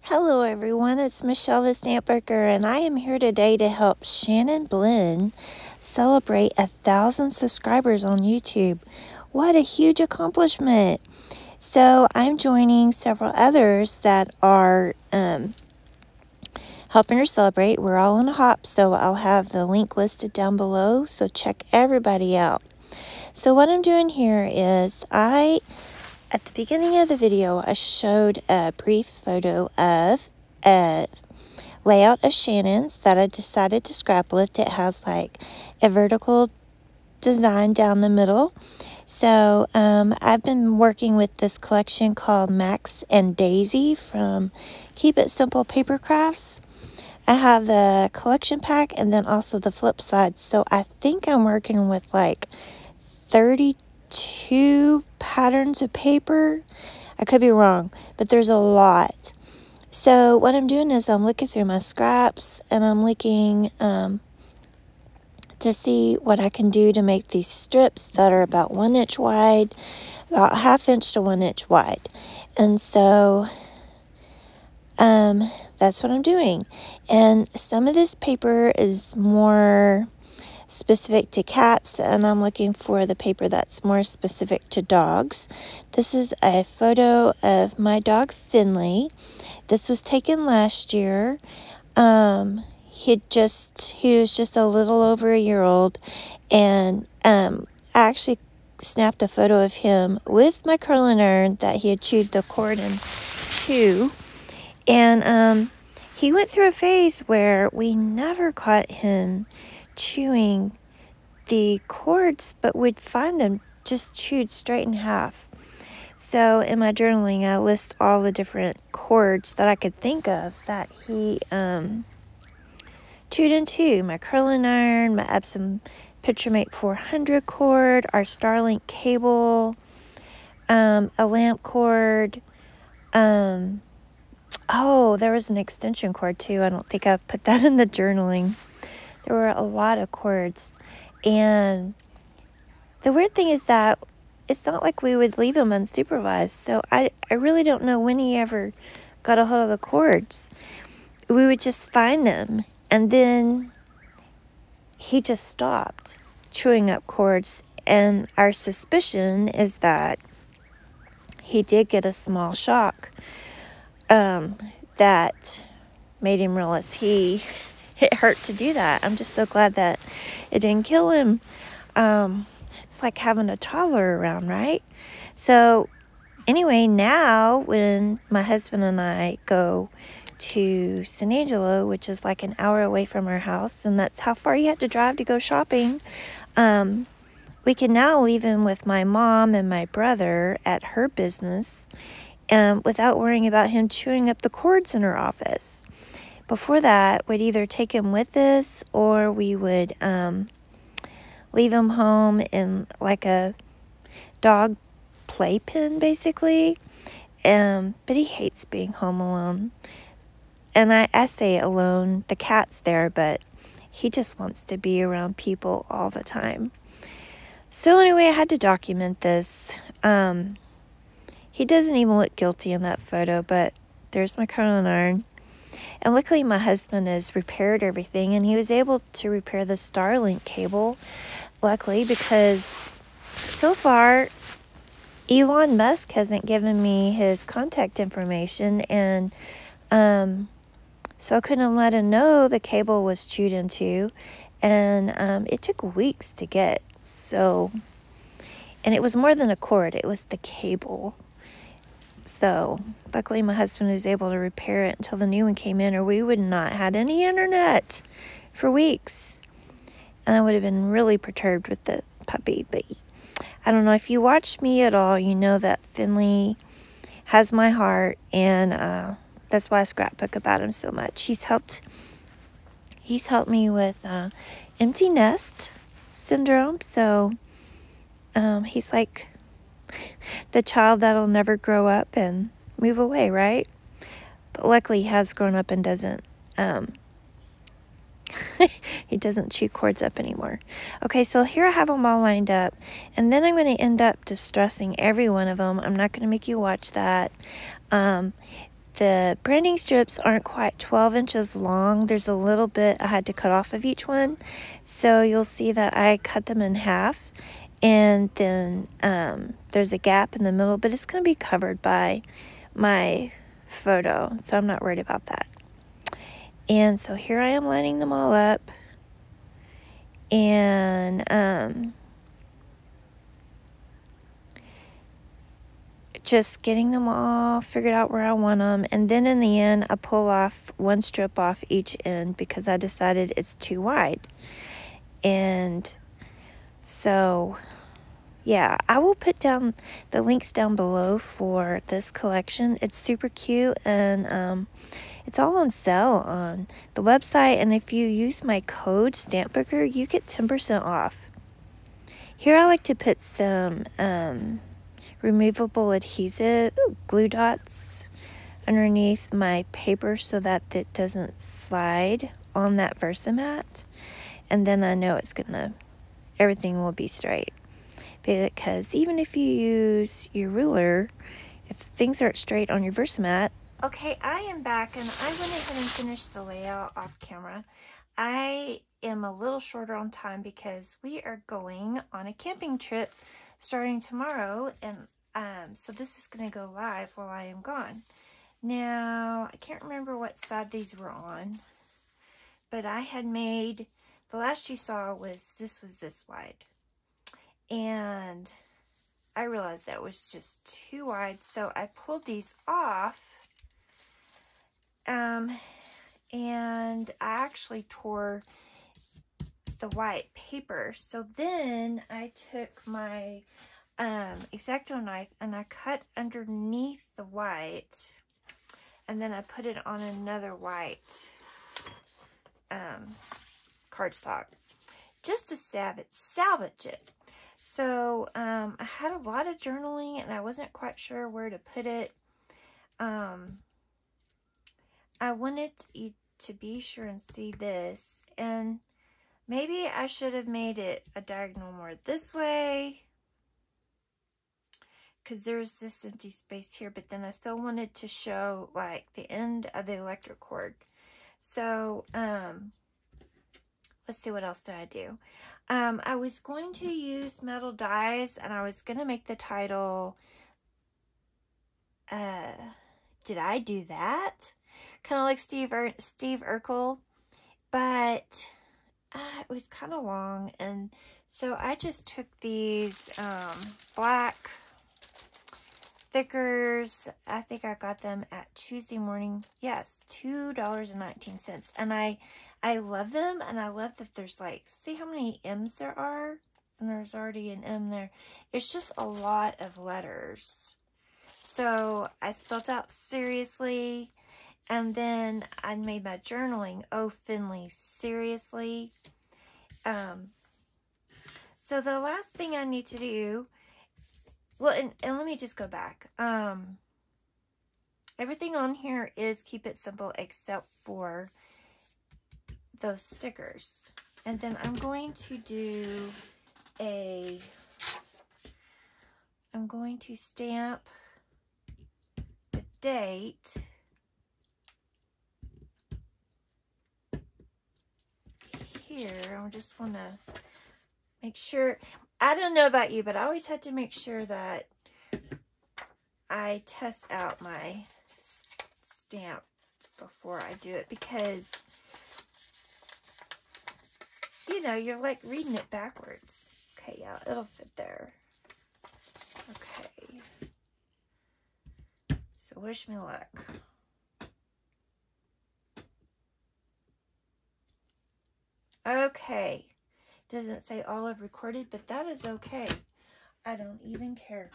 Hello everyone, it's Michelle the Stamp Breaker, and I am here today to help Shannon Blinn celebrate 1,000 subscribers on YouTube. What a huge accomplishment! So I'm joining several others that are helping her celebrate. We're all in a hop, so I'll have the link listed down below, so check everybody out. So what I'm doing here is at the beginning of the video, I showed a brief photo of a layout of Shannon's that I decided to scrap lift. It has like a vertical design down the middle. So I've been working with this collection called Max and Daisy from Keep It Simple Paper Crafts. I have the collection pack and then also the flip side. So I think I'm working with like 32 patterns of paper. I could be wrong, but there's a lot. So what I'm doing is I'm looking through my scraps and I'm looking to see what I can do to make these strips that are about 1 inch wide, about 1/2 inch to 1 inch wide. And so that's what I'm doing. And some of this paper is more specific to cats, and I'm looking for the paper that's more specific to dogs. This is a photo of my dog Finley. This was taken last year. He was just a little over a year old, and I actually snapped a photo of him with my curling iron that he had chewed the cord in two. And he went through a phase where we never caught him chewing the cords, but we'd find them just chewed straight in half. So in my journaling, I list all the different cords that I could think of that he chewed into. My curling iron, my Epsom PictureMate 400 cord, our Starlink cable, a lamp cord. Oh, there was an extension cord too. I don't think I put that in the journaling. There were a lot of cords, and the weird thing is that it's not like we would leave him unsupervised, so I really don't know when he ever got a hold of the cords. We would just find them, and then he just stopped chewing up cords, and our suspicion is that he did get a small shock that made him realize it hurt to do that. I'm just so glad that it didn't kill him. It's like having a toddler around, right? So anyway, now when my husband and I go to San Angelo, which is like an hour away from our house, and that's how far you have to drive to go shopping, we can now leave him with my mom and my brother at her business without worrying about him chewing up the cords in her office. Before that, we'd either take him with us or we would leave him home in like a dog playpen, basically. But he hates being home alone. And I say alone, the cat's there, but he just wants to be around people all the time. So anyway, I had to document this. He doesn't even look guilty in that photo, but there's my curling iron. And luckily my husband has repaired everything, and he was able to repair the Starlink cable, luckily, because so far Elon Musk hasn't given me his contact information, and so I couldn't let him know the cable was chewed into, and it took weeks to get. So, and it was more than a cord, it was the cable. So luckily my husband was able to repair it until the new one came in, or we would not had any internet for weeks. And I would have been really perturbed with the puppy. But I don't know, if you watch me at all, you know that Finley has my heart, and that's why I scrapbook about him so much. He's helped me with empty nest syndrome. So he's like the child that'll never grow up and move away, right? But luckily he has grown up and doesn't he doesn't chew cords up anymore. Okay, so here I have them all lined up, and then I'm going to end up distressing every one of them. I'm not going to make you watch that. the branding strips aren't quite 12 inches long. There's a little bit I had to cut off of each one. So you'll see that I cut them in half. And then there's a gap in the middle, but it's going to be covered by my photo. So I'm not worried about that. And so here I am lining them all up. And just getting them all figured out where I want them. And then in the end, I pull off one strip off each end because I decided it's too wide. And so, yeah, I will put down the links down below for this collection. It's super cute, and it's all on sale on the website. And if you use my code StampBooker, you get 10% off. Here I like to put some removable adhesive glue dots underneath my paper so that it doesn't slide on that Versamat, and then I know everything will be straight, because even if you use your ruler, if things aren't straight on your Versamat. Okay, I am back, and I went ahead and finished the layout off camera. I am a little shorter on time because we are going on a camping trip starting tomorrow, and so this is going to go live while I am gone. Now, I can't remember what side these were on, but I had made, the last you saw was this wide, and I realized that was just too wide, so I pulled these off, and I actually tore the white paper. So then I took my X-Acto knife and I cut underneath the white, and then I put it on another white cardstock just to salvage it. So I had a lot of journaling and I wasn't quite sure where to put it. I wanted you to be sure and see this, and maybe I should have made it a diagonal more this way, because there's this empty space here, but then I still wanted to show like the end of the electric cord. So let's see, what else did I do? I was going to use metal dies, and I was going to make the title, Did I Do That? Kind of like Steve Urkel, but it was kind of long, and so I just took these black thickers. I think I got them at Tuesday Morning. Yes, $2.19, and I love them, and I love that there's like, see how many M's there are, and there's already an M there. It's just a lot of letters. So I spelled out seriously, and then I made my journaling, Oh Finley, seriously. So the last thing I need to do, well, and let me just go back. Everything on here is keep it simple except for those stickers. And then I'm going to do I'm going to stamp the date here. I just want to make sure, I don't know about you, but I always have to make sure that I test out my stamp before I do it, because, you know, you're like reading it backwards. Okay, yeah, it'll fit there. Okay. So wish me luck. Okay. Doesn't say all I've recorded, but that is okay. I don't even care.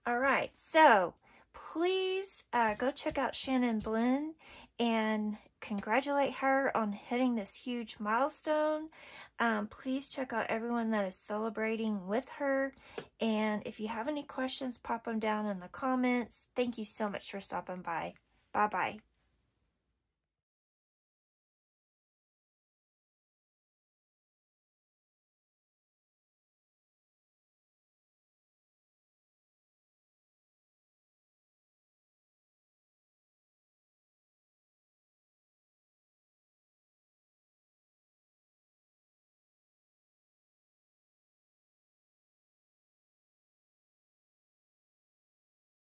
All right, so please go check out Shannon Blinn and congratulate her on hitting this huge milestone. Please check out everyone that is celebrating with her, and if you have any questions, pop them down in the comments. Thank you so much for stopping by. Bye-bye.